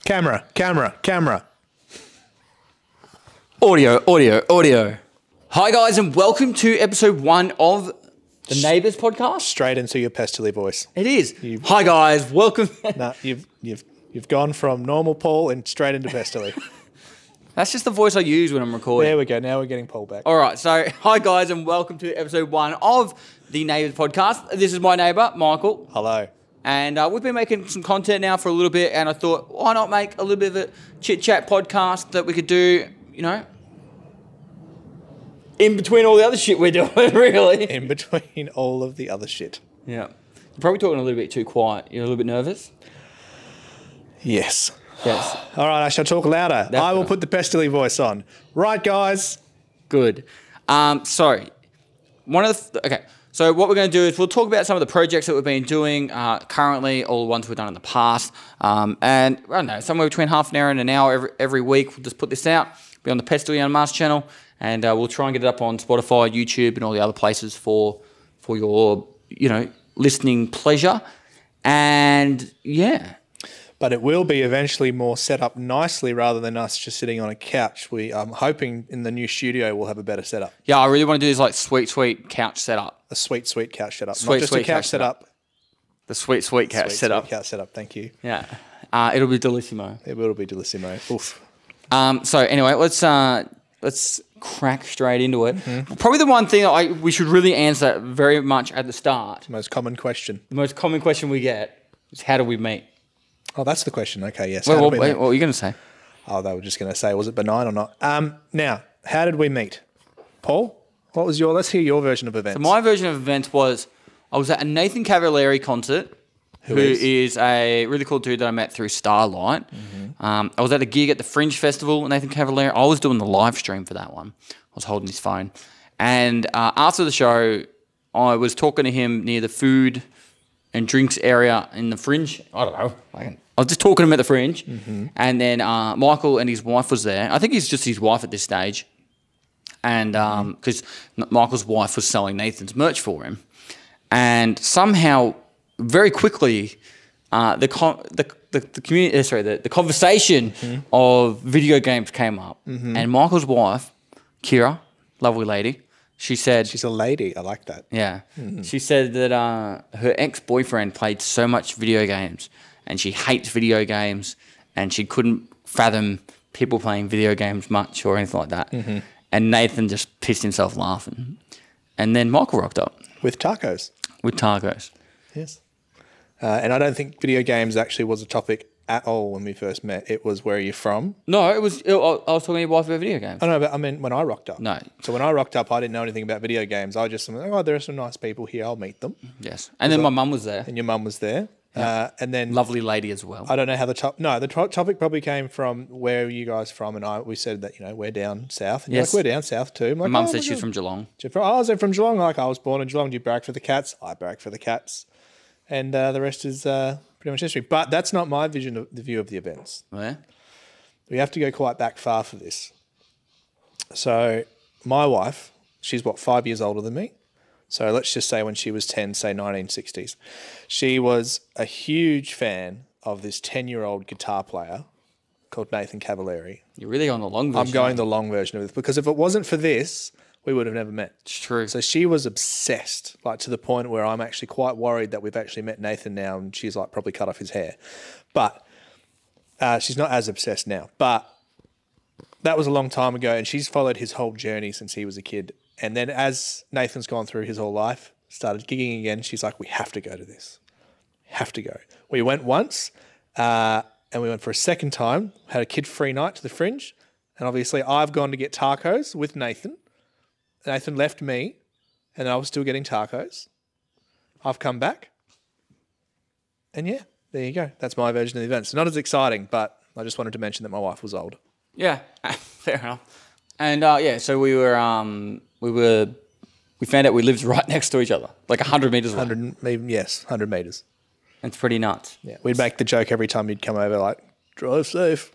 Camera. Audio. Hi guys, and welcome to episode 1 of the Neighbours podcast. Straight into your pestily voice. It is. Hi guys, welcome. No, you've gone from normal Paul and straight into pestily. That's just the voice I use when I'm recording. There we go. Now we're getting Paul back. All right, so hi guys, and welcome to episode 1 of the Neighbours podcast. This is my neighbour, Michael. Hello. And we've been making some content now for a little bit, and I thought, why not make a little bit of a chit-chat podcast that we could do, you know, in between all the other shit we're doing, really. In between all of the other shit. Yeah. You're probably talking a little bit too quiet. You're a little bit nervous? Yes. Yes. All right, I shall talk louder. That's I will right. put the pestily voice on. Right, guys. Good. So what we're going to do is we'll talk about some of the projects that we've been doing currently, all the ones we've done in the past, and I don't know, somewhere between half an hour and an hour every week. We'll just put this out, be on the Pestily Unmasked channel, and we'll try and get it up on Spotify, YouTube, and all the other places for your, you know, listening pleasure. And yeah. But it will be eventually more set up nicely rather than us just sitting on a couch. I'm hoping in the new studio we'll have a better setup. Yeah, I really want to do this like sweet couch setup. A sweet couch setup. Sweet, Not just sweet a couch setup. The sweet couch setup. Sweet couch setup, thank you. Yeah. It'll be delissimo. It will be delissimo. Oof. So anyway, let's crack straight into it. Mm-hmm. Probably the one thing we should really answer very much at the start. The most common question. The most common question we get is, how do we meet? Oh, that's the question. Okay, yes. Wait, what were you going to say? Oh, they were just going to say, was it benign or not? Now, how did we meet? Paul, what was let's hear your version of events. So my version of events was, I was at a Nathan Cavalieri concert, who is a really cool dude that I met through Starlight. Mm-hmm. I was at a gig at the Fringe Festival, Nathan Cavalieri. I was doing the live stream for that one. I was holding his phone. And after the show, I was talking to him near the food and drinks area in the Fringe. I don't know. I was just talking to him at the Fringe. Mm-hmm. And then Michael and his wife was there. I think he's just his wife at this stage. And because Michael's wife was selling Nathan's merch for him. And somehow, very quickly, the conversation of video games came up. Mm-hmm. And Michael's wife, Kira, lovely lady, she said... She's a lady. I like that. Yeah. Mm-hmm. She said that her ex-boyfriend played so much video games and she hates video games and she couldn't fathom people playing video games much or anything like that. Mm-hmm. And Nathan just pissed himself laughing. And then Michael rocked up. With tacos. Yes. And I don't think video games actually was a topic at all when we first met. It was, where are you from? No, I was talking to your wife about video games. I know, but I mean when I rocked up. No. So when I rocked up, I didn't know anything about video games. I just thought, there are some nice people here. I'll meet them. Yes. And then my mum was there. And your mum was there. Yeah. And then... Lovely lady as well. I don't know how the topic probably came from, where are you guys from? And we said that, you know, we're down south. And yes. You're like, we're down south too. My mum said she's from Geelong. I was from Geelong. Like, I was born in Geelong. Do you barrack for the Cats? I barrack for the Cats. And the rest is pretty much history. But that's not my vision of the view of the events. Yeah. We have to go quite back far for this. So my wife, she's 5 years older than me. So let's just say when she was 10, say 1960s, she was a huge fan of this 10-year-old guitar player called Nathan Cavalieri. You're really on the long version. I'm going the long version of this, because if it wasn't for this, we would have never met. It's true. So she was obsessed, like to the point where I'm actually quite worried that we've actually met Nathan now and she's like probably cut off his hair. But she's not as obsessed now. But that was a long time ago, and she's followed his whole journey since he was a kid. And then as Nathan's gone through his whole life, started gigging again, she's like, we have to go to this. Have to go. We went once and we went for a second time, had a kid-free night to the Fringe. And obviously I've gone to get tacos with Nathan. Nathan left me and I was still getting tacos. I've come back. And yeah, there you go. That's my version of the events. Not as exciting, but I just wanted to mention that my wife was old. Yeah, fair enough. And so we found out we lived right next to each other, like 100 metres away. 100 metres. It's pretty nuts. Yeah, we'd make the joke every time you'd come over, like, drive safe.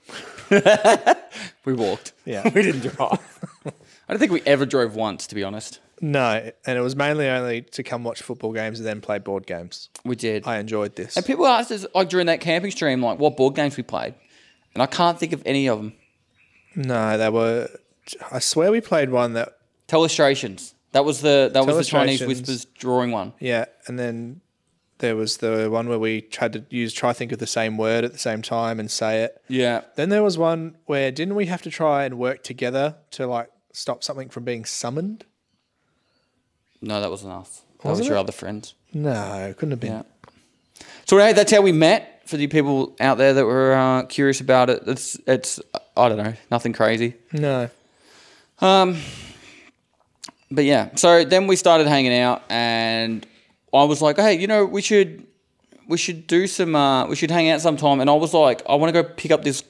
We walked. Yeah. We didn't drive. I don't think we ever drove once, to be honest. No, and it was mainly only to come watch football games and then play board games. We did. I enjoyed this. And people asked us, like, during that camping stream, like, what board games we played. and I can't think of any of them. No, they were. I swear we played one that. Telestrations. That was the Chinese Telestrations. Whispers drawing one. Yeah, and then there was the one where we tried to try think of the same word at the same time and say it. Yeah. Then there was one where didn't we have to try and work together to like stop something from being summoned? No, that wasn't us. That Wasn't was your it? other friends. No, it couldn't have been. Yeah. So anyway, that's how we met. For the people out there that were curious about it, it's I don't know, nothing crazy. No. But yeah, so then we started hanging out, and I was like, hey, we should do some, we should hang out sometime. And I was like, I want to go pick up this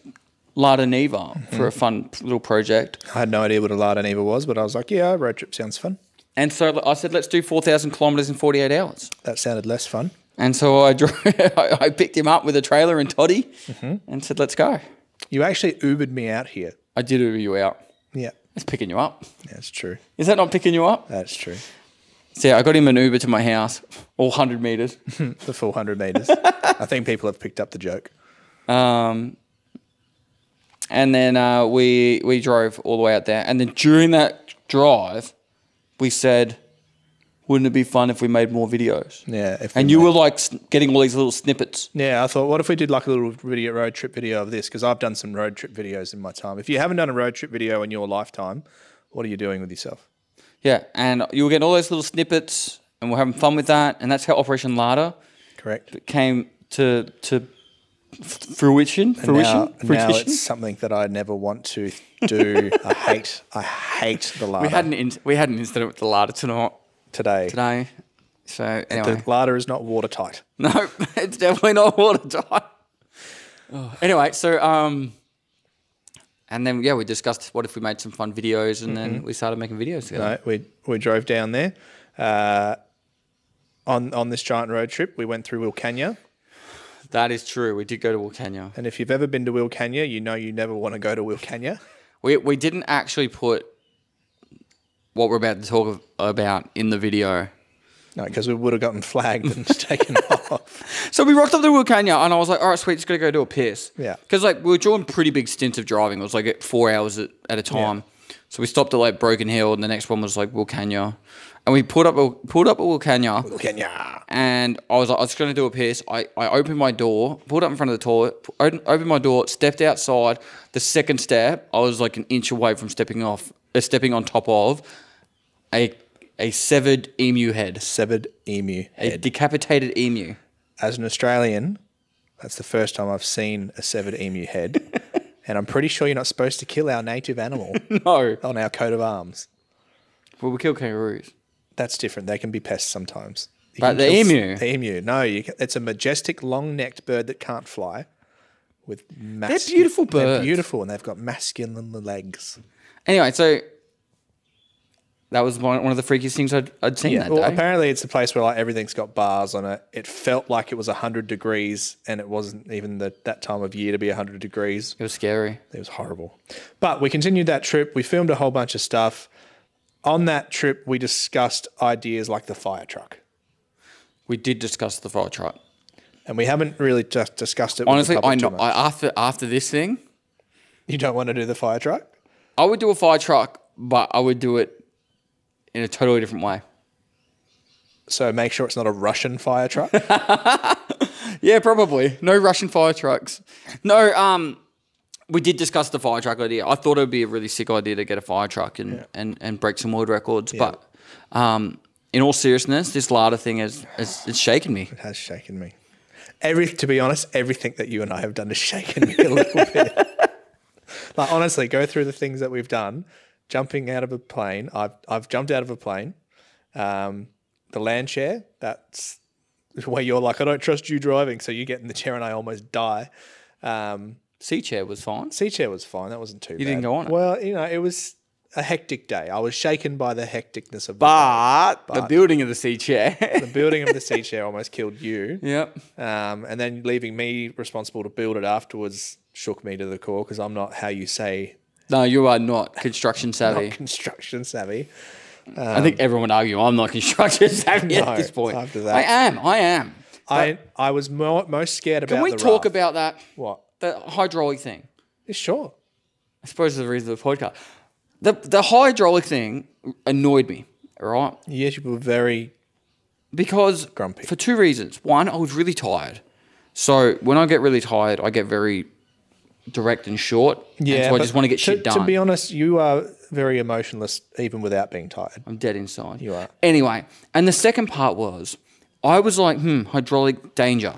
Lada Niva for a fun little project. I had no idea what a Lada Niva was, but I was like, yeah, road trip sounds fun. And so I said, let's do 4,000 kilometers in 48 hours. That sounded less fun. And so I picked him up with a trailer and toddy and said, let's go. You actually Ubered me out here. I did Uber you out. Yeah, That's picking you up. that's true. Is that not picking you up? That's true. So yeah, I got him an Uber to my house, all 100 meters. The full 100 meters. I think people have picked up the joke. And then we drove all the way out there. And then during that drive, we said, wouldn't it be fun if we made more videos? Yeah. And you were like getting all these little snippets. Yeah, I thought, what if we did like a little road trip video of this? Because I've done some road trip videos in my time. If you haven't done a road trip video in your lifetime, what are you doing with yourself? Yeah, and you were getting all those little snippets, and we're having fun with that. And that's how Operation Lada Correct. came to fruition. Now it's something that I never want to do. I hate the Lada. We had an incident with the Lada today. So anyway, The Lada is not watertight. no, it's definitely not watertight. Oh. Anyway, so and then we discussed what if we made some fun videos, and then we started making videos together. No, we drove down there on this giant road trip. We went through Wilcannia. That is true. We did go to Wilcannia. And if you've ever been to Wilcannia, you know you never want to go to Wilcannia. We didn't actually put what we're about to talk about in the video. No, because we would have gotten flagged and taken off. So we rocked up to Wilcannia, and I was like, all right, sweet, just got to go do a piss. Yeah. Because we were doing pretty big stints of driving. It was like 4 hours at a time. Yeah. So we stopped at Broken Hill, and the next one was Wilcannia. And we pulled up at Wilcannia. Wilcannia. And I was like, I was going to do a piss. I opened my door, pulled up in front of the toilet, opened my door, stepped outside. The second step, I was like an inch away from stepping on top of a severed emu head. Severed emu head. A decapitated emu. As an Australian, that's the first time I've seen a severed emu head. And I'm pretty sure you're not supposed to kill our native animal. No. On our coat of arms. Well, we kill kangaroos. That's different. They can be pests sometimes. But the emu? The emu. No, it's a majestic, long-necked bird that can't fly. With They're beautiful birds. They're beautiful, and they've got masculine legs. Anyway, so that was one of the freakiest things I'd seen that day. Apparently it's a place where everything's got bars on it. It felt like it was 100 degrees, and it wasn't even that time of year to be 100 degrees. It was scary. It was horrible. But we continued that trip. We filmed a whole bunch of stuff. On that trip, we discussed ideas like the fire truck. We did discuss the fire truck. And we haven't really just discussed it Honestly, with the public too much. After this thing... You don't want to do the fire truck? I would do a fire truck, but I would do it in a totally different way. So make sure it's not a Russian fire truck? Yeah, probably. No Russian fire trucks. No, we did discuss the fire truck idea. I thought it would be a really sick idea to get a fire truck and break some world records. Yeah. But in all seriousness, this Lada thing it's shaken me. It has shaken me. To be honest, everything that you and I have done has shaken me a little bit. Honestly, go through the things that we've done. Jumping out of a plane. I've jumped out of a plane. The land chair, that's where you're like, I don't trust you driving. So you get in the chair and I almost die. Sea chair was fine. Sea chair was fine. That wasn't too bad. You didn't go on it? Well, it was a hectic day. I was shaken by the hecticness of but the building of the sea chair. The building of the sea chair almost killed you. Yep. And then leaving me responsible to build it afterwards shook me to the core because I'm not how you say. No, you are not construction savvy. Not construction savvy. I think everyone would argue I'm not construction savvy at this point. After that. I am. I was most scared about. Can we talk about that? What? The hydraulic thing. Sure. I suppose the reason of the podcast. The hydraulic thing annoyed me, all right? Yes, you were very Because grumpy. for two reasons. One, I was really tired. So when I get really tired, I get very direct and short. Yeah, and so I but just want to get shit done. To be honest, you are very emotionless even without being tired. I'm dead inside. You are. Anyway, and the second part was, I was like, hydraulic danger.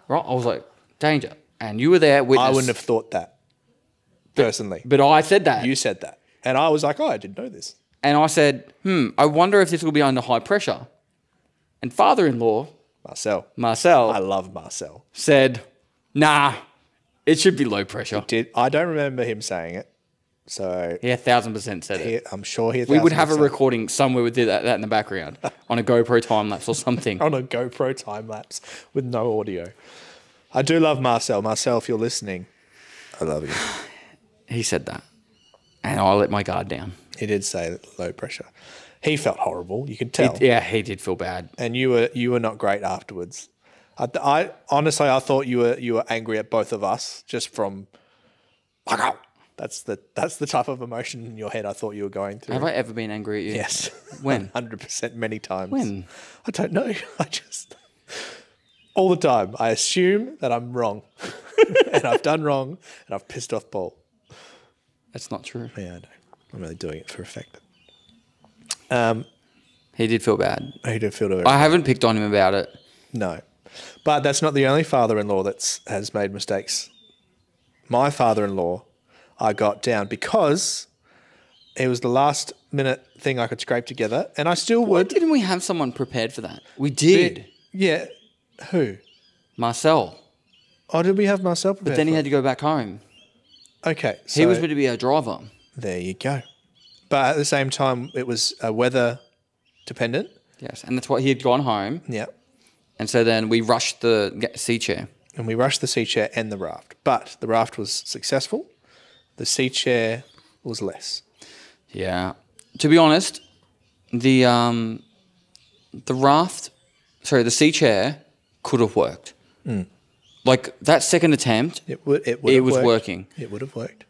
Right? I was like, danger. And you were there witness. I wouldn't have thought that, personally. But I said that. You said that. And I was like, oh, I didn't know this. And I said, I wonder if this will be under high pressure. And father-in-law, Marcel. I Marcel, love Marcel. said, nah, it should be low pressure. I don't remember him saying it. So He 1,000% said it. I'm sure he. We would have a 1000% recording somewhere with that in the background on a GoPro time lapse or something. on a GoPro time lapse with no audio. I do love Marcel. Marcel, if you're listening, I love you. He said that. And I let my guard down. He did say low pressure. He felt horrible. You could tell. He did feel bad. And you were not great afterwards. I honestly, I thought you were angry at both of us just from. That's the type of emotion in your head I thought you were going through. Have I ever been angry at you? Yes. When? 100% many times. When? I don't know. I just all the time. I assume that I'm wrong, and I've done wrong, and I've pissed off Paul. That's not true. Yeah, I know. I'm really doing it for effect. He did feel bad. He did feel I haven't picked on him about it. No, but that's not the only father-in-law that has made mistakes. My father-in-law, I got down because it was the last minute thing I could scrape together, and I still Why would. didn't we have someone prepared for that? We did. Yeah. Who? Marcel. Oh, did we have Marcel prepared? But then he for had to go back home. it? Okay. So He was meant to be our driver. there you go. But at the same time, it was weather dependent. Yes. And that's why he had gone home. Yeah. And so then we rushed the sea chair. And we rushed the sea chair and the raft. But the raft was successful. The sea chair was less. Yeah. To be honest, the sea chair could have worked. Like that second attempt, It would it have was worked. working. It would have worked.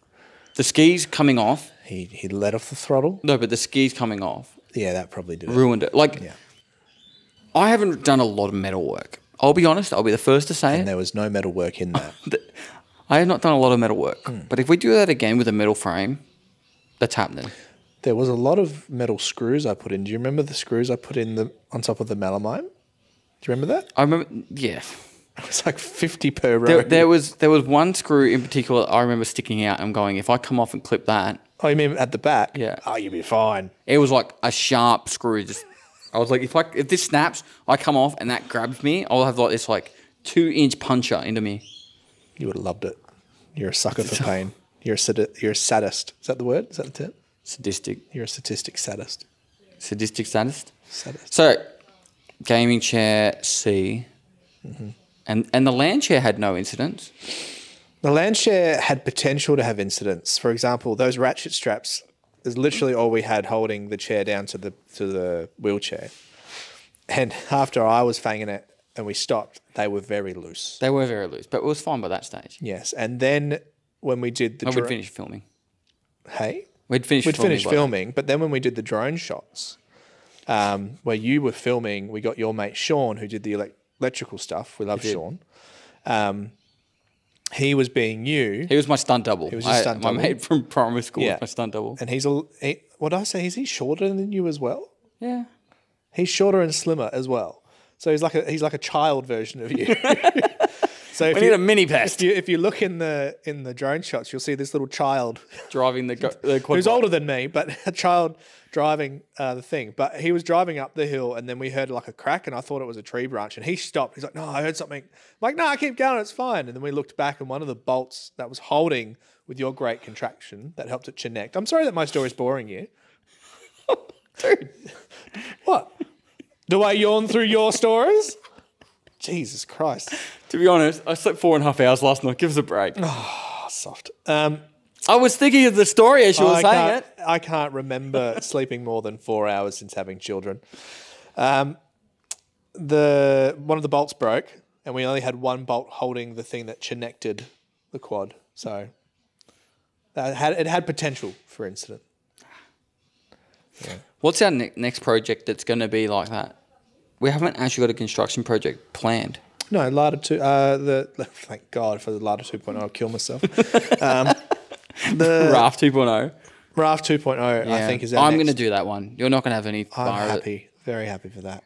The skis coming off. He let off the throttle. No, but the skis coming off Yeah, that probably did it. ruined it. Like, Yeah. I haven't done a lot of metal work. I'll be honest. I'll be the first to say And it. there was no metal work in that. I have not done a lot of metal work. But if we do that again with a metal frame, that's happening. There was a lot of metal screws I put in. Do you remember the screws I put in on top of the melamine? Do you remember that? I remember, yeah. It was like 50 per row. There was one screw in particular I remember sticking out and going, if I come off and clip that, Oh, you mean at the back? Yeah. Oh, you'll be fine. it was like a sharp screw. I was like, if this snaps, I come off and that grabs me, I'll have like this 2-inch puncher into me. You would have loved it. You're a sucker for pain. You're a sadist. Is that the word? Is that the term? Sadistic You're a statistic sadist. sadist. Sadist. So, gaming chair C, and the land chair had no incidents. The land share had potential to have incidents. For example, those ratchet straps is literally all we had holding the chair down to the wheelchair. And after I was fanging it and we stopped, they were very loose. They were very loose, but it was fine by that stage. Yes. And then when we did the We'd finished filming. Hey? We'd finished filming, but then when we did the drone shots, where you were filming, we got your mate Sean, who did the electrical stuff. We love Sean. He was being you, He was my stunt double. He was your stunt double. My mate from primary school Yeah. was my stunt double. and what did I say? Is he shorter than you as well? Yeah. He's shorter and slimmer as well. So he's like a child version of you. So if We need a mini pest if you look in the drone shots, you'll see this little child driving the quad who's bike. older than me, but a child driving the thing. But he was driving up the hill, and then we heard like a crack, and I thought it was a tree branch, and he stopped. He's like, "No, I heard something." I'm like, "No, keep going, it's fine." And then we looked back, and one of the bolts that was holding with your great contraction that helped it connect. I'm sorry that my story's boring you, Dude. What? Do I yawn through your stories? Jesus Christ. To be honest, I slept 4.5 hours last night. Give us a break. Oh, soft. I was thinking of the story as you were saying it. I can't remember sleeping more than 4 hours since having children. One of the bolts broke, and we only had one bolt holding the thing that connected the quad. So It had potential for incident. What's our next project that's going to be like that? We haven't actually got a construction project planned. No, Lada 2. Thank God for the Lada 2.0. I'll kill myself. The Raft 2.0. Raft 2.0, I think, is our I'm next. going to do that one. You're not going to have any I'm bar of it. happy, very happy for that.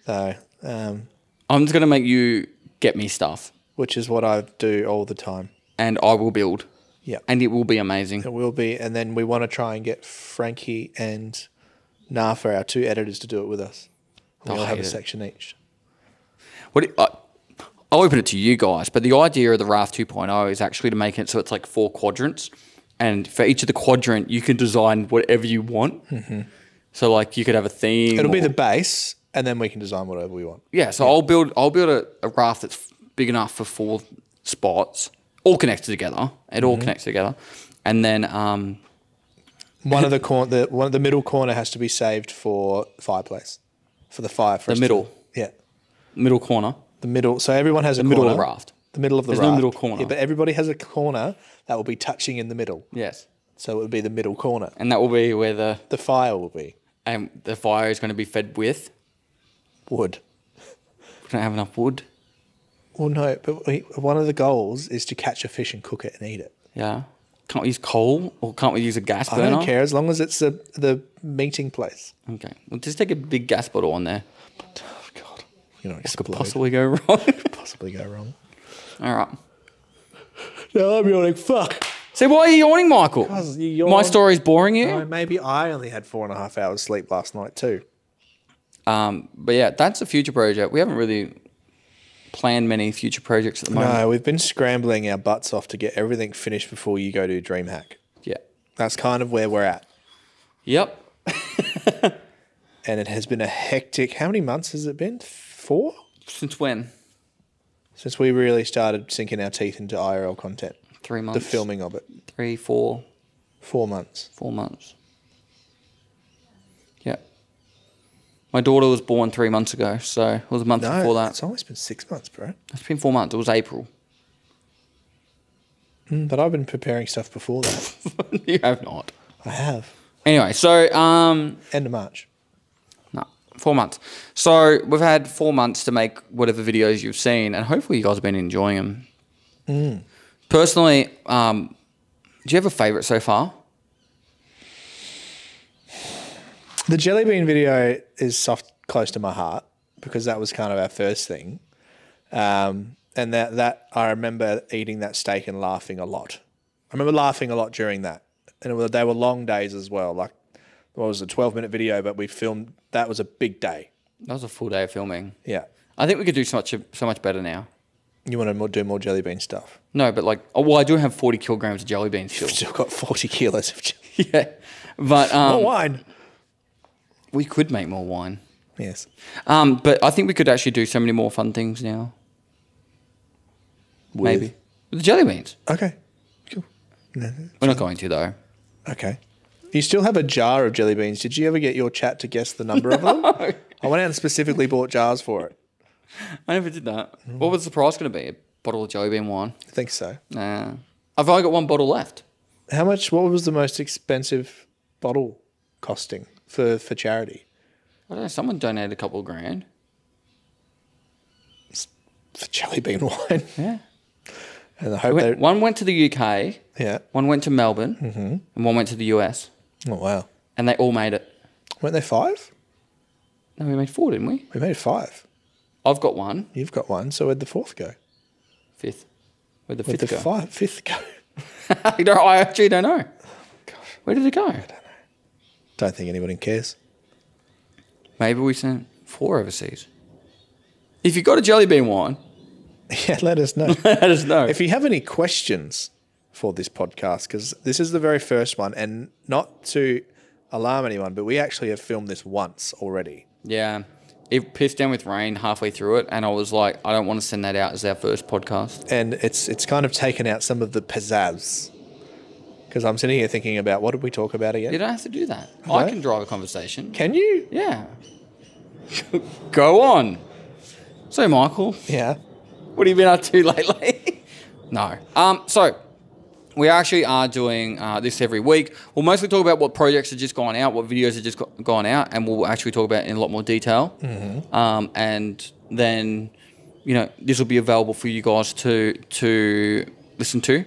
So, I'm just going to make you get me stuff. which is what I do all the time. And I will build. Yeah. And it will be amazing. It will be. And then we want to try and get Frankie and Nafa, our 2 editors, to do it with us. And we all have a section each. I'll open it to you guys, but the idea of the Raft 2.0 is actually to make it so it's like 4 quadrants. And for each of the quadrant, you can design whatever you want. Mm-hmm. So like you could have a theme. It'll be the base, and then we can design whatever we want. Yeah, so I'll build a raft that's big enough for 4 spots, all connected together. It all connects together. And then one of the middle corner has to be saved for fireplace. For the fire. For the middle. Yeah. Middle corner. The middle. So everyone has a corner. The middle of the raft. The middle of the raft. There's no middle corner. Yeah, but everybody has a corner that will be touching in the middle. Yes. So it would be the middle corner. And that will be where the fire will be. And the fire is going to be fed with wood. We don't have enough wood. Well, no, but one of the goals is to catch a fish and cook it and eat it. Yeah. Can't we use coal or can't we use a gas burner? I don't care as long as it's the meeting place. Okay. Well, just take a big gas bottle on there. Oh, God. You know, what could possibly go wrong? Possibly go wrong. All right. No, I'm yawning. Fuck. See, why are you yawning, Michael? Because you yawn. My story's boring you? No, maybe I only had 4.5 hours sleep last night too. But yeah, that's a future project. We haven't really planned many future projects at the moment. No, we've been scrambling our butts off to get everything finished before you go to DreamHack. Yeah. That's kind of where we're at. Yep. And it has been a hectic... How many months has it been? 4? Since when? Since we really started sinking our teeth into IRL content. 3 months. The filming of it. 3, 4. 4 months. 4 months. Yeah. My daughter was born 3 months ago, so it was a month before that. It's almost been 6 months, bro. It's been 4 months. It was April. But I've been preparing stuff before that. You have not. I have. Anyway, so... End of March. No, 4 months. So we've had 4 months to make whatever videos you've seen, and hopefully you guys have been enjoying them. Mm. Personally, do you have a favourite so far? The jelly bean video is soft, close to my heart, because that was kind of our first thing. And that I remember eating that steak and laughing a lot. I remember laughing a lot during that. And they were long days as well. Like, what was it, 12-minute video, but we filmed, that was a big day. That was a full day of filming. Yeah. I think we could do so much better now. You want to do more jelly bean stuff? No, but like, I do have 40 kilograms of jelly beans still. You've still got 40 kilos of jelly. Yeah. But more wine. We could make more wine. Yes. But I think we could actually do so many more fun things now. Maybe. With the jelly beans. Okay. Cool. No, we're not going to, though. Okay. You still have a jar of jelly beans. Did you ever get your chat to guess the number of them? I went out and specifically bought jars for it. I never did that. What was the price going to be? A bottle of jelly bean wine? I think so. Nah. I've only got 1 bottle left. How much? What was the most expensive bottle costing for charity? I don't know. Someone donated a couple of grand. For jelly bean wine? Yeah. And I hope one went to the UK. Yeah. One went to Melbourne. And one went to the US. Oh, wow. And they all made it. Weren't there 5? No, we made 4, didn't we? We made 5. I've got 1. You've got 1. So where'd the 4th go? 5th. Where'd the 5th go? 5th go? No, I actually don't know. Gosh. Where did it go? I don't know. Don't think anybody cares. Maybe we sent 4 overseas. If you got a jelly bean wine... Yeah, let us know. Let us know. If you have any questions for this podcast, because this is the very first one, and not to alarm anyone, but we actually have filmed this once already. Yeah. It pissed down with rain halfway through it, and I was like, I don't want to send that out as our first podcast. And it's kind of taken out some of the pizzazz. Because I'm sitting here thinking about, what did we talk about again? You don't have to do that. No? I can drive a conversation. Can you? Yeah. Go on. So, Michael. Yeah. What have you been up to lately? No. So, We actually are doing this every week. We'll mostly talk about what projects have just gone out, what videos have just gone out, and we'll actually talk about it in a lot more detail. And then, this will be available for you guys to listen to.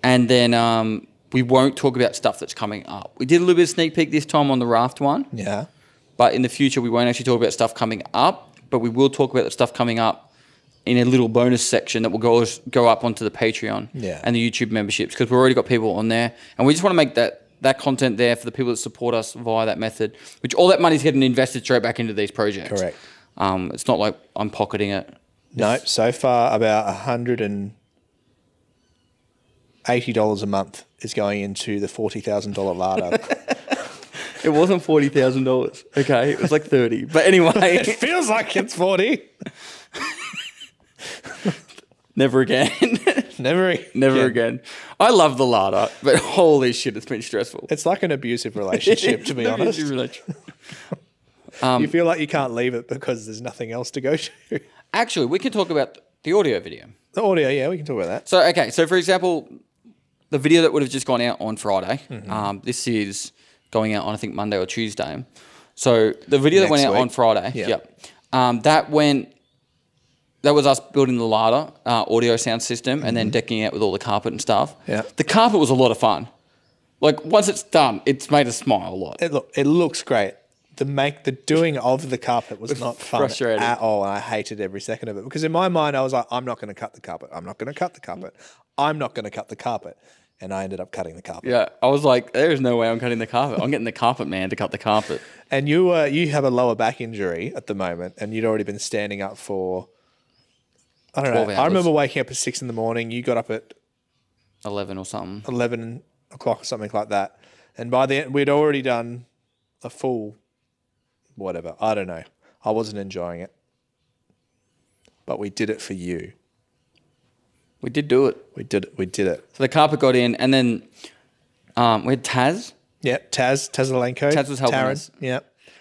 And then we won't talk about stuff that's coming up. We did a little bit of sneak peek this time on the raft one. Yeah. But in the future, we won't actually talk about stuff coming up, but we will talk about the stuff coming up in a little bonus section that will go up onto the Patreon and the YouTube memberships, because we've already got people on there, and we just want to make that content there for the people that support us via that method, which all that money's getting invested straight back into these projects. Correct. It's not like I'm pocketing it. No, so far about $180 a month is going into the $40,000 larder. It wasn't $40,000. Okay, it was like 30. But anyway, it feels like it's 40. Never again. Never again. I love the larder, but holy shit, it's been stressful. It's like an abusive relationship, to be honest. You feel like you can't leave it because there's nothing else to go to. Actually, we can talk about the audio video. The audio, yeah, we can talk about that. So for example, the video that would have just gone out on Friday, this is going out on, I think, Monday or Tuesday. So the video that went out on Friday, that was us building the larder, audio sound system, and then decking it with all the carpet and stuff. Yeah. The carpet was a lot of fun. Like, once it's done, it's made us smile a lot. It looks great. The doing of the carpet was not fun at all. And I hated every second of it, because in my mind I was like, I'm not going to cut the carpet. I'm not going to cut the carpet. I'm not going to cut the carpet. And I ended up cutting the carpet. Yeah, I was like, there's no way I'm cutting the carpet. I'm getting the carpet man to cut the carpet. And you have a lower back injury at the moment, and you'd already been standing up for, I don't know. hours. I remember waking up at 6 a.m. You got up at 11 or something. 11 o'clock or something like that. And by the end, we'd already done a full whatever. I don't know. I wasn't enjoying it. But we did it for you. We did do it. We did it. So the carpet got in, and then we had Taz. Yeah, Taz Alenko. Taz was helping us. Yeah.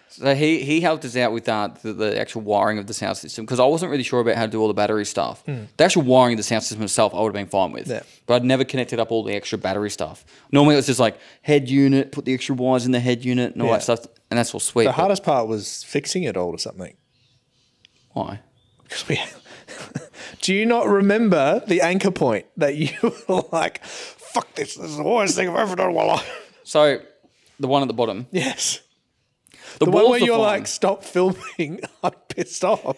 So he helped us out with the actual wiring of the sound system, because I wasn't really sure about how to do all the battery stuff. The actual wiring of the sound system itself, I would have been fine with. Yeah. But I'd never connected up all the extra battery stuff. Normally it was just like head unit, put the extra wires in the head unit and all that stuff, and that's all sweet. The hardest part was fixing it all to something. Why? Do you not remember the anchor point that you were like, fuck this is the worst thing I've ever done in my life? So, the one at the bottom. Yes. The one where you're like, stop filming, I'm pissed off.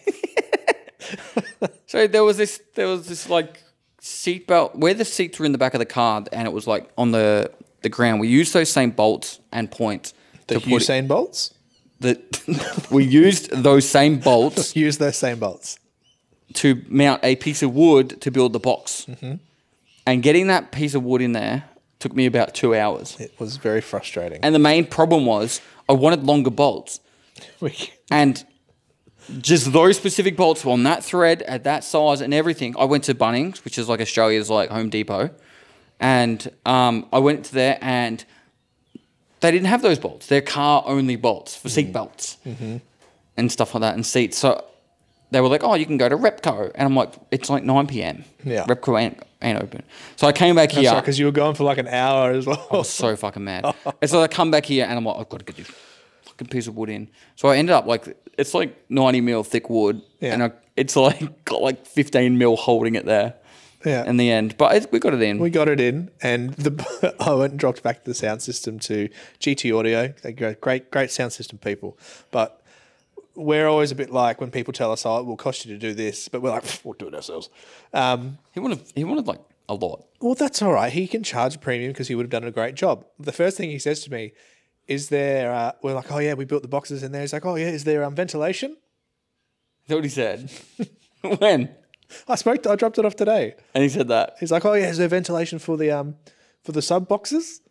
So there was this like seat belt, where the seats were in the back of the car, and it was like on the ground. We used those same bolts and points. The Usain bolts? We used those same bolts. Use those same bolts. To mount a piece of wood to build the box. And getting that piece of wood in there took me about 2 hours. It was very frustrating. And the main problem was I wanted longer bolts. And just those specific bolts were on that thread, at that size and everything. I went to Bunnings, which is like Australia's like Home Depot. And I went to there, and they didn't have those bolts. They're car-only bolts for seat belts and stuff like that, and seats. So they were like, oh, you can go to Repco. And I'm like, it's like 9 p.m. Yeah. Repco ain't open. So I came back here. Sorry, because you were going for like an hour as well. I was so fucking mad. And so I come back here, and I'm like, I've got to get this fucking piece of wood in. So I ended up like, it's like 90 mil thick wood. Yeah. And it's like got like 15 mil holding it there. Yeah. In the end. But we got it in. We got it in, and I went and dropped back the sound system to GT Audio. They're great sound system people. But we're always a bit like, when people tell us, oh, it will cost you to do this, but we're like, we'll do it ourselves. He wanted like a lot. Well, that's all right. He can charge a premium because he would have done a great job. The first thing he says to me, is there, we're like, oh yeah, we built the boxes in there. He's like, oh yeah, is there ventilation? Is that what he said? When? I dropped it off today. And he said that. He's like, oh yeah, is there ventilation for the sub boxes?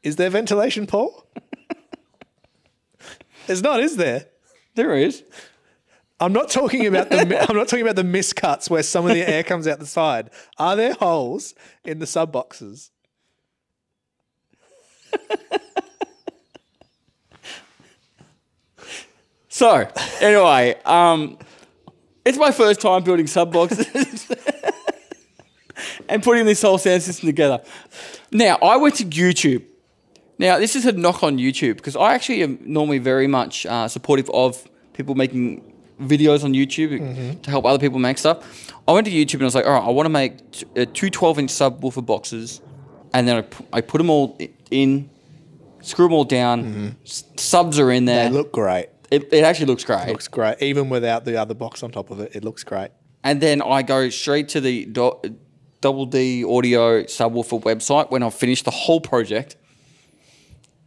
Is there ventilation, Paul? There's not, is there? There is. I'm not talking about the miscuts where some of the air comes out the side. Are there holes in the sub boxes? So, anyway, it's my first time building sub boxes. and putting this whole sound system together. Now, I went to YouTube. Now, this is a knock on YouTube because I actually am normally very much supportive of people making videos on YouTube to help other people make stuff. I went to YouTube and I was like, all right, I want to make two 12-inch subwoofer boxes. And then I put them all in, screw them all down. Subs are in there. They look great. It actually looks great. It looks great. Even without the other box on top of it, it looks great. And then I go straight to the Double D Audio subwoofer website when I've finished the whole project.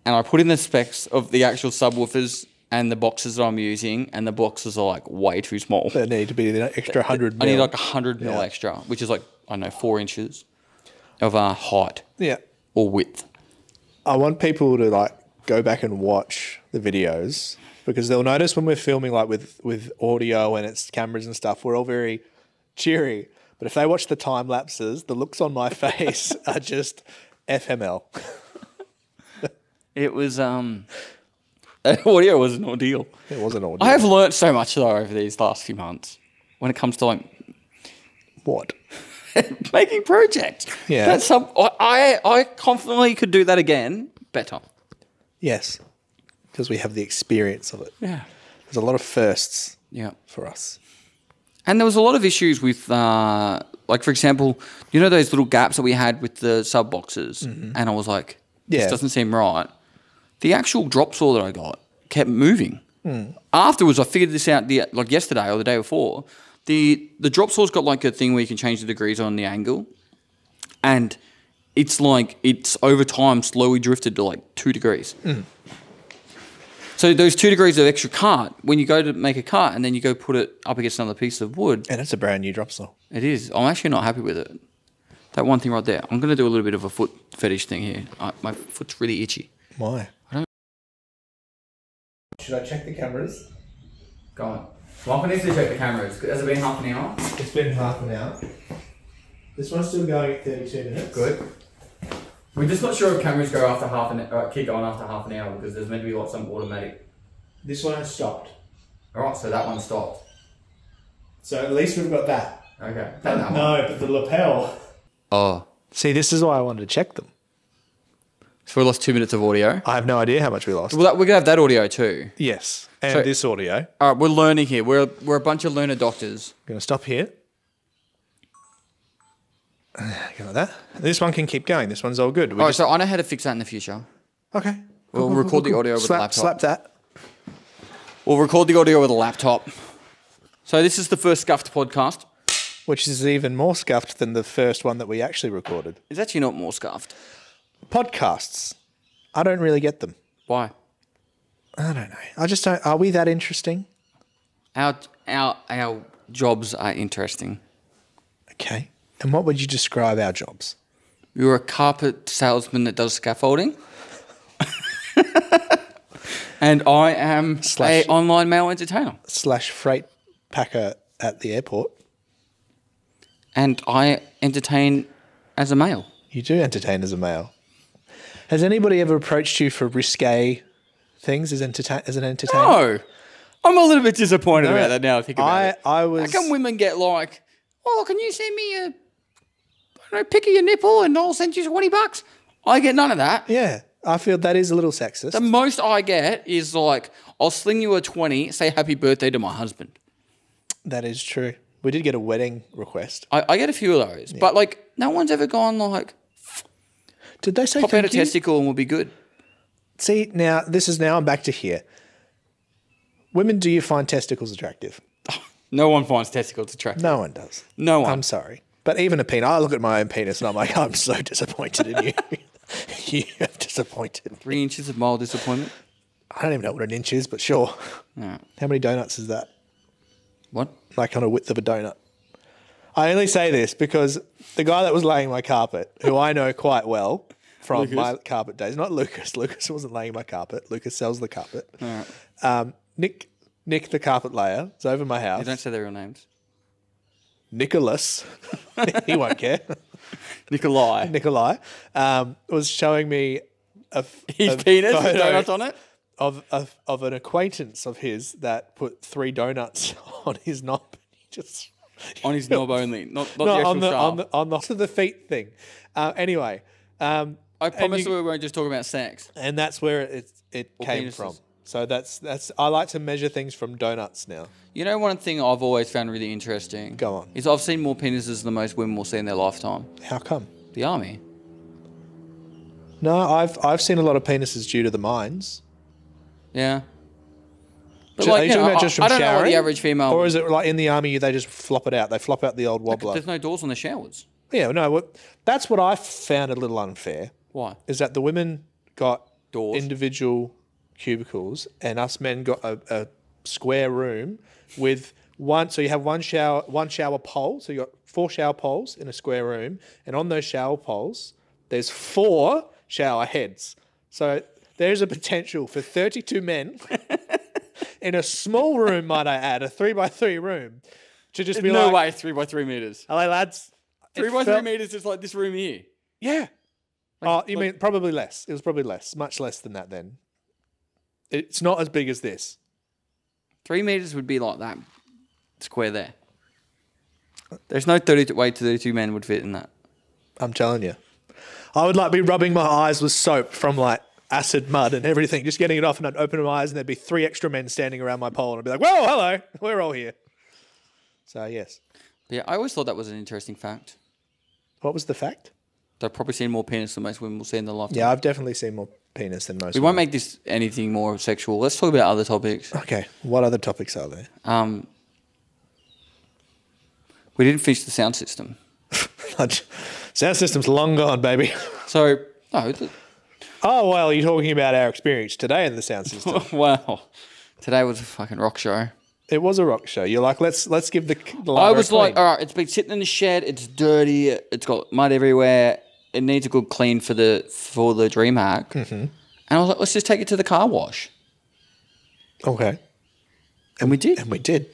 And I put in the specs of the actual subwoofers and the boxes that I'm using, and the boxes are like way too small. They need to be an extra 100 mil. I need like 100 mil extra, which is like, I don't know, 4 inches of height or width. I want people to like go back and watch the videos because they'll notice when we're filming like with audio and it's cameras and stuff, we're all very cheery. But if they watch the time lapses, the looks on my face are just FML. It was audio was an ordeal. It was an ordeal. I have learnt so much though over these last few months when it comes to like what? Making projects. Yeah. That's I confidently could do that again better. Yes. Because we have the experience of it. Yeah. There's a lot of firsts for us. And there was a lot of issues with like for example, you know those little gaps that we had with the sub boxes? And I was like, this doesn't seem right. The actual drop saw that I got kept moving. Afterwards, I figured this out like yesterday or the day before. The drop saw's got like a thing where you can change the degrees on the angle. And it's like, it's over time slowly drifted to like 2 degrees. So those 2 degrees of extra cut, when you go to make a cut and then you go put it up against another piece of wood. And it's a brand new drop saw. It is. I'm actually not happy with it. That one thing right there. I'm going to do a little bit of a foot fetish thing here. My foot's really itchy. Why? Should I check the cameras? Go on. Wampa needs to check the cameras. Has it been half an hour? It's been half an hour. This one's still going at 32 minutes. Good. We're just not sure if cameras go after keep going after half an hour because there's meant to be like some automatic. This one has stopped. Alright, so that one stopped. So at least we've got that. Okay. No, but the lapel. Oh. See, this is why I wanted to check them. So we lost 2 minutes of audio. I have no idea how much we lost. Well, we're gonna have that audio too. Yes, and this audio. All right, we're learning here. We're a bunch of learner doctors. I'm gonna stop here. Go like that. This one can keep going. This one's all good. All right, so I know how to fix that in the future. Okay. We'll record the audio with a laptop. Slap that. We'll record the audio with a laptop. So this is the first Scuffed podcast. Which is even more scuffed than the first one that we actually recorded. It's actually not more scuffed. Podcasts. I don't really get them. Why? I don't know. I just don't. Are we that interesting? Our jobs are interesting. Okay. And what would you describe our jobs? You're a carpet salesman that does scaffolding. And I am an online mail entertainer. / freight packer at the airport. And I entertain as a male. You do entertain as a male. Has anybody ever approached you for risque things as an entertainer? No. I'm a little bit disappointed about that now I think about it. How come women get like, oh, can you send me a pic of your nipple and I'll send you $20? I get none of that. Yeah. I feel that is a little sexist. The most I get is like, I'll sling you a 20, say happy birthday to my husband. That is true. We did get a wedding request. I get a few of those. Yeah. But like, no one's ever gone like, did they say pop out a testicle and we'll be good? See, now I'm back to here. Women, do you find testicles attractive? No one finds testicles attractive. No one does. No one. I'm sorry. But even a penis, I look at my own penis and I'm like, I'm so disappointed in you. You have disappointed. 3 inches of mild disappointment? I don't even know what an inch is, but sure. Yeah. How many donuts is that? What? Like on a width of a donut. I only say this because the guy that was laying my carpet, who I know quite well from my carpet days, not Lucas. Lucas wasn't laying my carpet. Lucas sells the carpet. All right. Nick, the carpet layer, is over my house. You don't say their real names. Nicholas, he won't care. Nikolai. Was showing me his penis with donuts on it of an acquaintance of his that put 3 donuts on his knob. He just On his knob only, not the No, actual on the shaft. on the to the feet thing. Anyway, I promise you- we won't just talk about sex. and that's where it came penises. from. So that's I like to measure things from donuts now. You know, one thing I've always found really interesting. Go on. Is I've seen more penises than most women will see in their lifetime. How come? The army. No, I've seen a lot of penises due to the mines. Yeah. But Are you talking about just from I don't know what the showering? average female. Or is it like in the army they just flop it out? They flop out the old wobbler. There's no doors on the showers. Yeah, no. That's what I found a little unfair. Why? Is that the women got Doors. individual cubicles and us men got a square room with one. So you have one shower pole. So you got 4 shower poles in a square room, and on those shower poles, there's 4 shower heads. So there's a potential for 32 men in a small room, might I add, a 3x3 room, to just be no like, way, 3 by 3 meters. "Hello, lads." 3 It by 3 felt- meters is like this room here. Yeah. Oh, you mean probably less? It was probably less, much less than that. Then it's not as big as this. 3 meters would be like that square there. There's no 32 men would fit in that. I'm telling you, I would like be rubbing my eyes with soap from like acid mud and everything, just getting it off, and I'd open my eyes and there'd be 3 extra men standing around my pole, and I'd be like, "Whoa, hello, we're all here." So yes, But yeah, I always thought that was an interesting fact. what was the fact? They've probably seen more penis than most women will see in their lifetime. Yeah, I've definitely seen more penis than most. We won't make this anything more sexual. Let's talk about other topics. Okay, what other topics are there? We didn't finish the sound system. Sound system's long gone, baby. So, no, Oh well, you're talking about our experience today in the sound system. wow. Today was a fucking rock show. It was a rock show. You're like, let's give the. I was like, all right, it's been sitting in the shed. It's dirty. It's got mud everywhere. It needs a good clean for the DreamHack. Mm-hmm. And I was like, let's just take it to the car wash. Okay, And we did. and we did.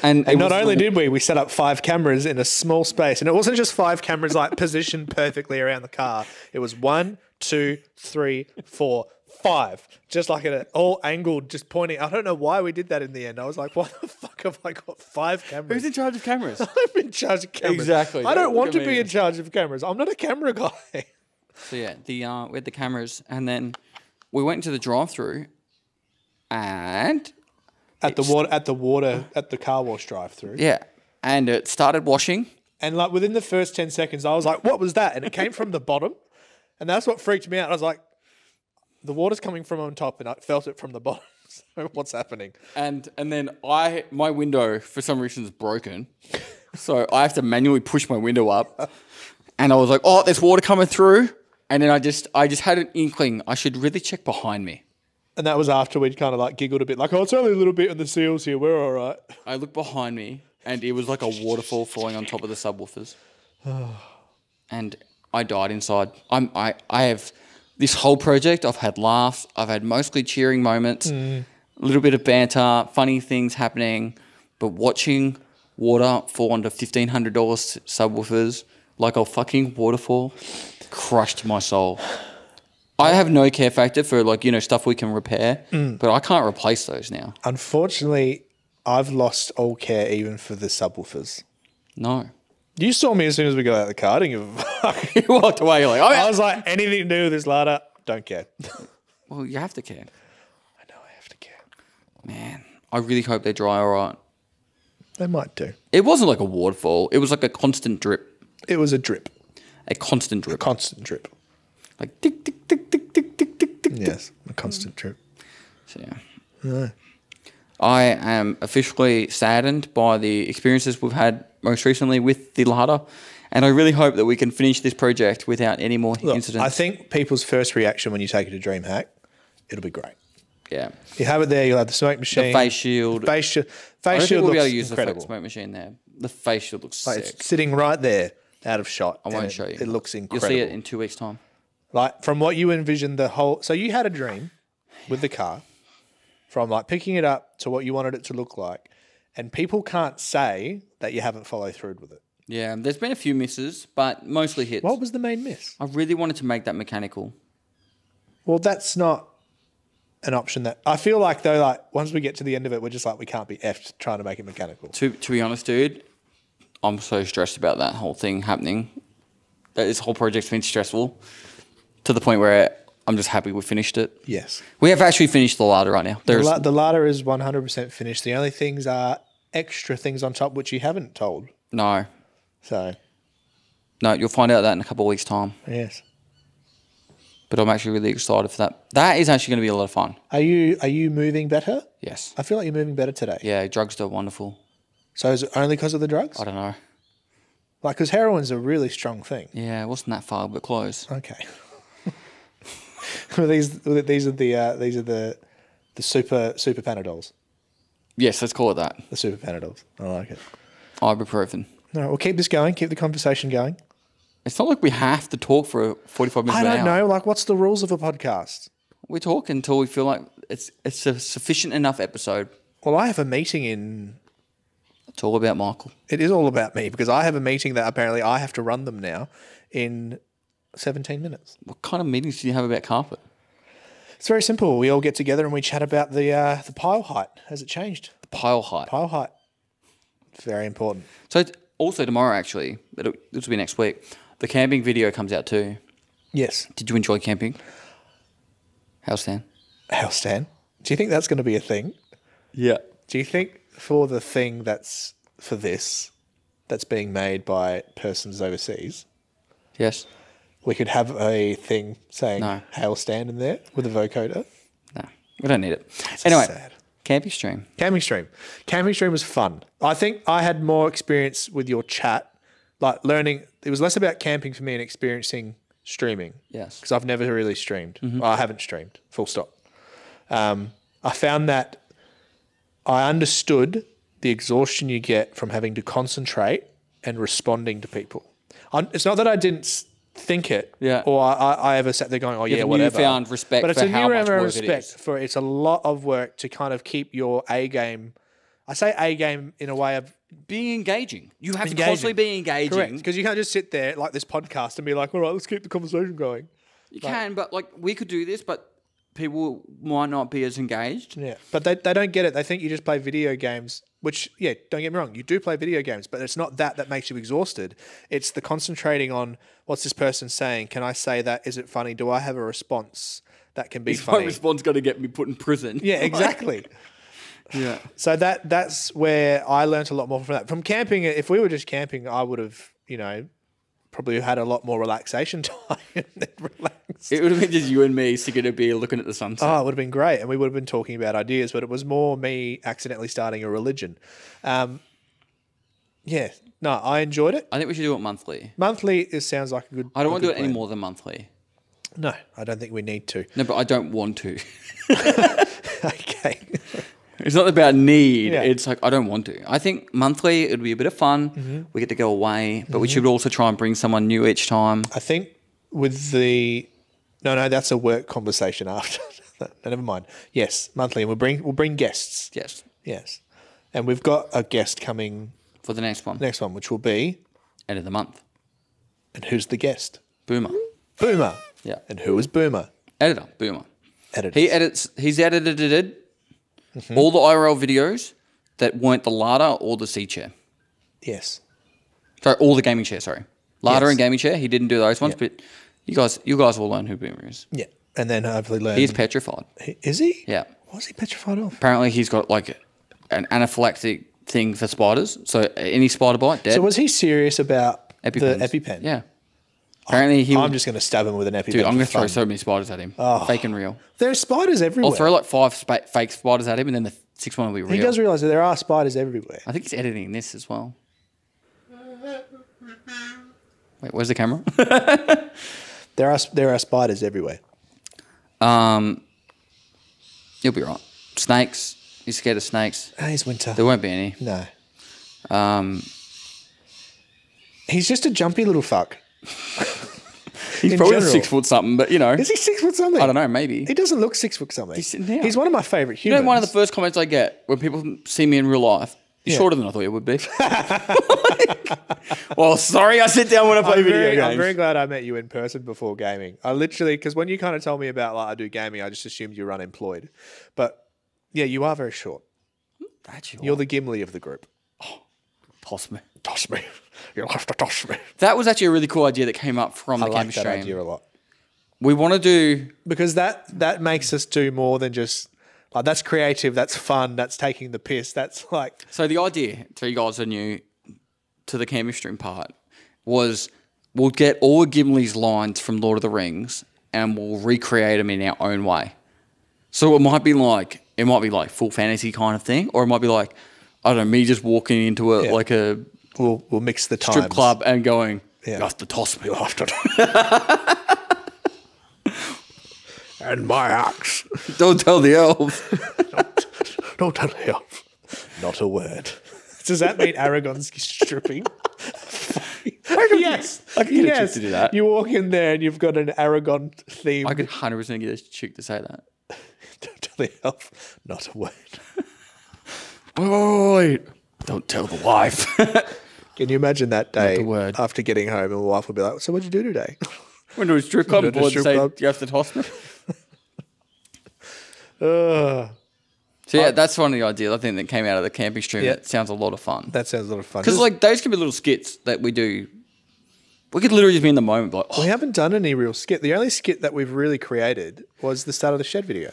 And And not only did we set up 5 cameras in a small space, and it wasn't just 5 cameras like positioned perfectly around the car. It was 1, 2, 3, 4, 5, just like at all angled, just pointing. I don't know why we did that in the end. I was like, "What the fuck have I got 5 cameras?" Who's in charge of cameras? I'm in charge of cameras. Exactly. I don't Look want at to me. be in charge of cameras. I'm not a camera guy. So yeah, we had the cameras, and then we went into the drive-through, and At the car wash drive-through. yeah, and it started washing. And like within the first 10 seconds, I was like, "What was that?" And it came from the bottom, and that's what freaked me out. I was like, "The water's coming from on top, and I felt it from the bottom." So what's happening? And then my window for some reason is broken, so I have to manually push my window up. And I was like, "Oh, there's water coming through." And then I just had an inkling I should really check behind me. And that was after we'd kind of like giggled a bit, like, "Oh, it's only a little bit in the seals here. We're all right." I looked behind me, and it was like a waterfall falling on top of the subwoofers. And I died inside. I have this whole project. I've had laughs. I've had mostly cheering moments, a little bit of banter, funny things happening. But watching water fall onto $1,500 subwoofers like a fucking waterfall crushed my soul. I have no care factor for stuff we can repair, but I can't replace those now. Unfortunately, I've lost all care even for the subwoofers. No. You saw me as soon as we got out of the car. I didn't give a fuck. You walked away, you're like, oh, I was like, anything to do with this ladder, don't care. well, you have to care. I know I have to care. Man, I really hope they dry all right. They might do. It wasn't like a waterfall. It was like a constant drip. It was a drip. A constant drip. Constant drip. Like tick, tick, tick, tick, tick, tick, tick, tick. Yes, a constant drip. So, yeah. I am officially saddened by the experiences we've had most recently with the larder, and I really hope that we can finish this project without any more Look, incidents. I think people's first reaction when you take it to DreamHack, it'll be great. yeah. You have it there, you'll have the smoke machine. The face shield. Face shield. I don't Face think shield we'll be able looks to use incredible. the smoke machine there. The face shield looks Like, sick. it's sitting right there, out of shot. I won't show you. It looks incredible. You'll see it in 2 weeks' time. Like from what you envisioned the whole. So you had a dream with the car, from like picking it up to what you wanted it to look like, and people can't say that you haven't followed through with it. Yeah, there's been a few misses, but mostly hits. What was the main miss? I really wanted to make that mechanical. Well, that's not an option that I feel like though. Like once we get to the end of it, we're just like we can't be effed trying to make it mechanical. To be honest, dude, I'm so stressed about that whole thing happening. That this whole project's been stressful to the point where I'm just happy we finished it. Yes. We have actually finished the larder right now. The larder is 100% finished. The only things are extra things on top which you haven't told. No. So. No, you'll find out that in a couple of weeks' time. Yes. But I'm actually really excited for that. That is actually going to be a lot of fun. Are you moving better? Yes. I feel like you're moving better today. Yeah, drugs are wonderful. So is it only because of the drugs? I don't know. Like, because heroin's a really strong thing. Yeah, it wasn't that far, but close. Okay. these are the super Panadols. Yes, let's call it that. The super Panadols. I like it. Ibuprofen. No, we'll keep this going. Keep the conversation going. It's not like we have to talk for 45 minutes. I don't an hour. know. Like, what's the rules of a podcast? We talk until we feel like it's a sufficient enough episode. Well, I have a meeting in. It's all about Michael. It is all about me because I have a meeting that apparently I have to run them now in 17 minutes. What kind of meetings do you have about carpet? It's very simple. We all get together and we chat about the pile height. Has it changed? The pile height. Pile height. It's very important. So it's also tomorrow, actually, this will be next week, the camping video comes out too. Yes. Did you enjoy camping? How's Stan? House Stan. Do you think that's going to be a thing? Yeah. Do you think for the thing that's being made by persons overseas, Yes. we could have a thing saying No. Hail Stan in there with a vocoder? No, we don't need it. Anyway, sad. camping stream. Camping stream. Camping stream was fun. I think I had more experience with your chat, like learning. It was less about camping for me and experiencing streaming. Yes. Because I've never really streamed. Well, I haven't streamed, full stop. I found that I understood the exhaustion you get from having to concentrate and responding to people. It's not that I didn't think it, Yeah. or I ever sat there going, "Oh yeah, a whatever." newfound respect but it's for a how much newfound work it respect is. for it's a lot of work to kind of keep your A game. I say A game in a way of Being engaging. You have to engaging. constantly be engaging. Correct, because you can't just sit there like this podcast and be like, "All right, let's keep the conversation going." You can, but like we could do this, but people might not be as engaged. Yeah, but they don't get it. They think you just play video games, which, yeah, don't get me wrong, you do play video games, but it's not that makes you exhausted. It's the concentrating on what's this person saying. Can I say that? Is it funny? Do I have a response that can be My funny? response going to get me put in prison. Yeah, exactly. Yeah. So that's where I learnt a lot more from that. From camping, if we were just camping, I would have, probably had a lot more relaxation time and relaxed. It would have been just you and me sticking a beer looking at the sunset. Oh, it would have been great. And we would have been talking about ideas, but it was more me accidentally starting a religion. Yeah, no, I enjoyed it. I think we should do it monthly. Monthly sounds like a good I don't want to do it plan. any more than monthly. No, I don't think we need to. No, but I don't want to. Okay. It's not about need. Yeah. It's like I don't want to. I think monthly it'd be a bit of fun. We get to go away, but we should also try and bring someone new each time. I think with the... No, that's a work conversation after. No, never mind. Yes, monthly. And we'll bring guests. Yes, Yes. And we've got a guest coming for the next one. next one, which will be... End of the month. And who's the guest? Boomer. Boomer. Yeah. And who is Boomer? Editor. Boomer. Editor. He's edited all the IRL videos that weren't the Lada or the C chair. Yes. Sorry, all the gaming chair, sorry. Lada Yes. and gaming chair, he didn't do those ones, Yeah. but you guys will learn who Boomer is. Yeah. And then hopefully learn... He's petrified. Is he? Yeah. What's he petrified of? Apparently he's got like an anaphylactic thing for spiders. So any spider bite, dead. So was he serious about EpiPens. the EpiPen? Yeah. Apparently he I'm would, just going to stab him with an EpiPen. dude, I'm for going to throw fun. so many spiders at him. Fake and real. There are spiders everywhere. I'll throw like 5 fake spiders at him and then the 6th one will be real. He does realise that there are spiders everywhere. I think he's editing this as well. Wait, where's the camera? There are spiders everywhere. You'll be right. Snakes. He's scared of snakes. He's winter. There won't be any. No. Um, He's just a jumpy little fuck. he's In probably general. 6 foot something, but you know. Is he 6 foot something? I don't know, maybe. He doesn't look 6 foot something. He's sitting down. He's one of my favourite You humans. know, one of the first comments I get when people see me in real life, you're Yeah. shorter than I thought you would be. Well, sorry, I sit down when I play video games. I'm very glad I met you in person before gaming. I literally, because when you kind of told me about like I do gaming, I just assumed you were unemployed. But yeah, you are very short. That's You're the Gimli of the group. Toss me. Toss me. You'll have to toss me. That was actually a really cool idea that came up from I the like campus that stream. idea a lot. We want to do... Because that makes us do more than just... Like, that's creative, that's fun, that's taking the piss, that's like... So the idea, so you guys are new to the campus stream part, was we'll get all of Gimli's lines from Lord of the Rings and we'll recreate them in our own way. So it might be like full fantasy kind of thing, or it might be like, I don't know, me just walking into like a We'll mix the times. strip club and going, Yeah. you have to toss me. You'll have to... And my axe. Don't tell the elves. Don't tell the elf. Not a word. Does that mean Aragorn's stripping? Yes. I could get a chick to do that. You walk in there and you've got an Aragon theme. I could 100% get a chick to say that. Don't tell the elf. Not a word. Wait. Don't tell the wife. Can you imagine that day the word. after getting home and the wife will be like, so what'd you do today? Went to a strip club Went to a and strip say, club. you have to toss me. Ugh. So yeah, that's one of the ideas I think that came out of the camping stream. Yeah. That sounds a lot of fun. That sounds a lot of fun. Because like those could be little skits that we do. We could literally just be in the moment, like, We haven't done any real skit. The only skit that we've really created was the start of the shed video.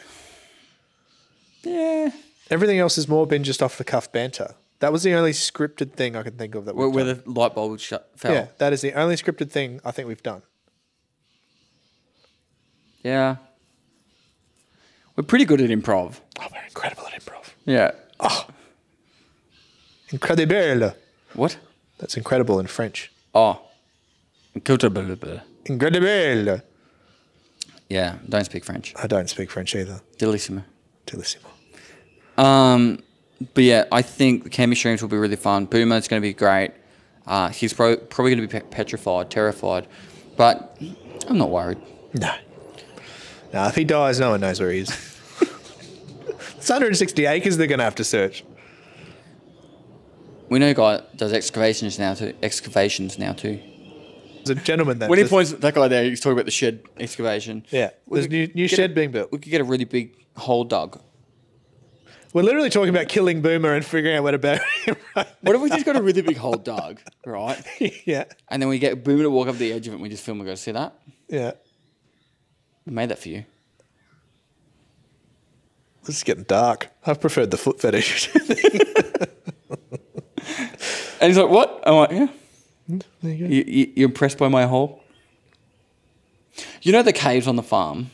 yeah. Everything else has more been just off the cuff banter. That was the only scripted thing I can think of that we've Where done. the light bulb fell. Yeah, that is the only scripted thing I think we've done. Yeah. We're pretty good at improv. Oh, we're incredible at improv. Yeah. Incredible. What? That's incredible in French. Oh. Incredible. Incredible. Yeah, don't speak French. I don't speak French either. Delissimo. Delissimo. But yeah, I think the camping streams will be really fun. Boomer's going to be great. He's probably going to be petrified, terrified. But I'm not worried. No. No, if he dies, no one knows where he is. It's 160 acres they're going to have to search. We know a guy does excavations now too. There's a gentleman that... When he points at that guy there, he's talking about the shed excavation. Yeah, there's a new shed being built. We could get a really big hole dug. We're literally talking about killing Boomer and figuring out where to bury him right What if we just got a really big hole dug, right? Yeah, And then we get Boomer to walk up the edge of it and we just film and go, see that? yeah. We made that for you. This is getting dark. I've preferred the foot fetish. And he's like, what? I'm like, yeah. There you go. You're impressed by my hole? You know the caves on the farm?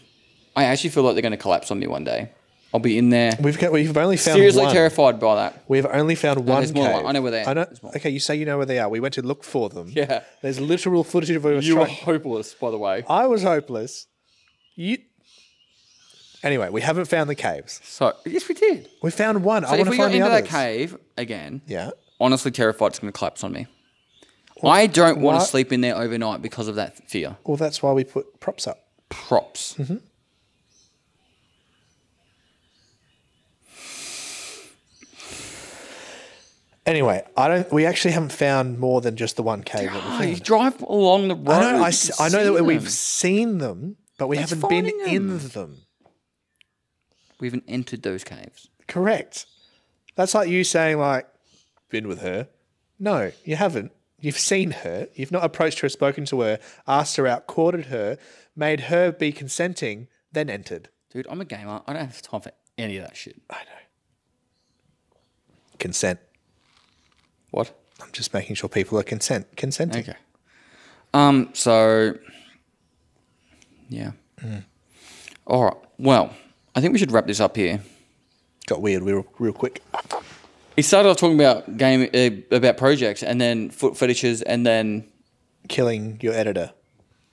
I actually feel like they're going to collapse on me one day. I'll be in there. We've only found Seriously one. terrified by that. We've only found one there's more. cave. I know where they are. I know. There's more. Okay, you say you know where they are. We went to look for them. Yeah. There's literal footage of us You were trying. hopeless, by the way. I was hopeless. Anyway, we haven't found the caves. So, yes, we did. We found one. So I if want to we go find the into others. that cave again, Yeah. honestly terrified it's going to collapse on me. I don't want why- to sleep in there overnight because of that fear. Well, that's why we put props up. Props. Mm-hmm. Anyway, we actually haven't found more than just the one cave that we Oh, you found. drive along the road. I know. you I can know that see we've them. seen them, but we That's haven't been finding in them. them. We haven't entered those caves. Correct. That's like you saying, like, been with her. No, you haven't. You've seen her. You've not approached her, spoken to her, asked her out, courted her, made her be consenting, then entered. Dude, I'm a gamer. I don't have time for any of that shit. I know. Consent. What? I'm just making sure people are consenting. Okay. So, yeah. All right. Well, I think we should wrap this up here. Got weird real quick. He started off talking about about projects, and then foot fetishes, and then Killing your editor.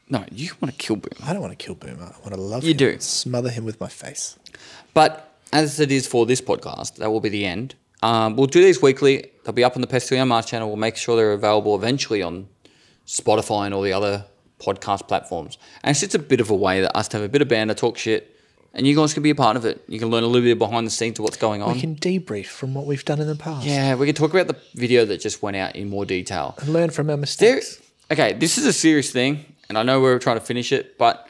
no, you want to kill Boom. I don't want to kill Boomer. I want to love You him. do. Smother him with my face. But as it is for this podcast, that will be the end. We'll do these weekly. They'll be up on the Pestillion Mars channel. We'll make sure they're available eventually on Spotify and all the other podcast platforms. And it's just a bit of a way that us to have a bit of banter, talk shit, and you guys can be a part of it. You can learn a little bit behind the scenes of what's going on. We can debrief from what we've done in the past. Yeah, we can talk about the video that just went out in more detail. And learn from our mistakes. Okay, this is a serious thing, and I know we're trying to finish it, but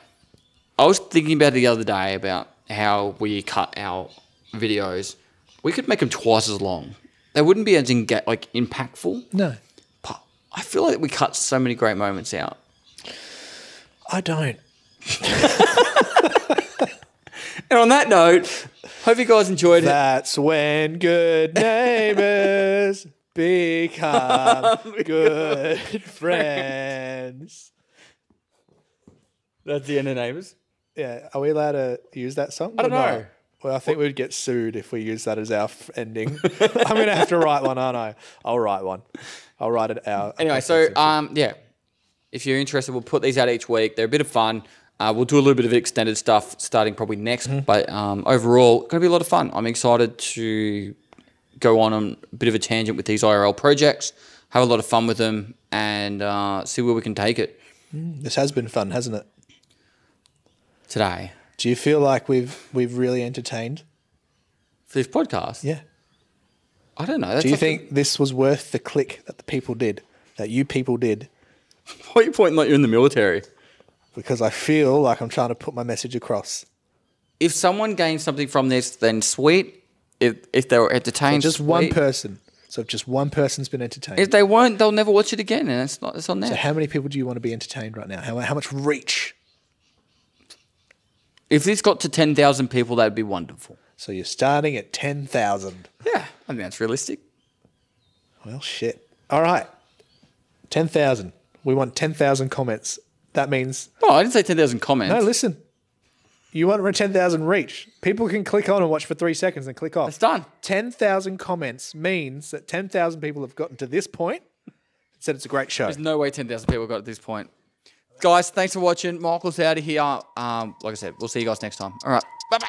I was thinking about it the other day about how we cut our videos. We could make them twice as long. they wouldn't be as impactful. No, But I feel like we cut so many great moments out. I don't. And on that note, hope you guys enjoyed it. That's when good neighbors become good friends. That's the end of Neighbours. Yeah, are we allowed to use that song? I don't or not? know. Well, I think we'd get sued if we use that as our ending. I'm going to have to write one, aren't I? I'll write one. I'll write it out. Anyway, so yeah, if you're interested, we'll put these out each week. They're a bit of fun. We'll do a little bit of extended stuff starting probably next, but overall, going to be a lot of fun. I'm excited to go on a bit of a tangent with these IRL projects, have a lot of fun with them, and see where we can take it. This has been fun, hasn't it? Today. Do you feel like we've really entertained? For this podcast? Yeah. I don't know. Do you think this was worth the click that the people did, that you people did? Why are you pointing like you're in the military? Because I feel like I'm trying to put my message across. If someone gains something from this, then sweet. If they were entertained, So just sweet. one person. So if just one person's been entertained. If they weren't, they'll never watch it again, and it's on there. So how many people do you want to be entertained right now? How much reach? If this got to 10,000 people, that'd be wonderful. So you're starting at 10,000. Yeah, I think that's realistic. Well, shit. All right. 10,000. We want 10,000 comments. That means... Oh, I didn't say 10,000 comments. No, listen. You want 10,000 reach. People can click on and watch for 3 seconds and click off. It's done. 10,000 comments means that 10,000 people have gotten to this point and said it's a great show. There's no way 10,000 people got at this point. Guys, thanks for watching. Michael's out of here. Like I said, we'll see you guys next time. All right. Bye-bye.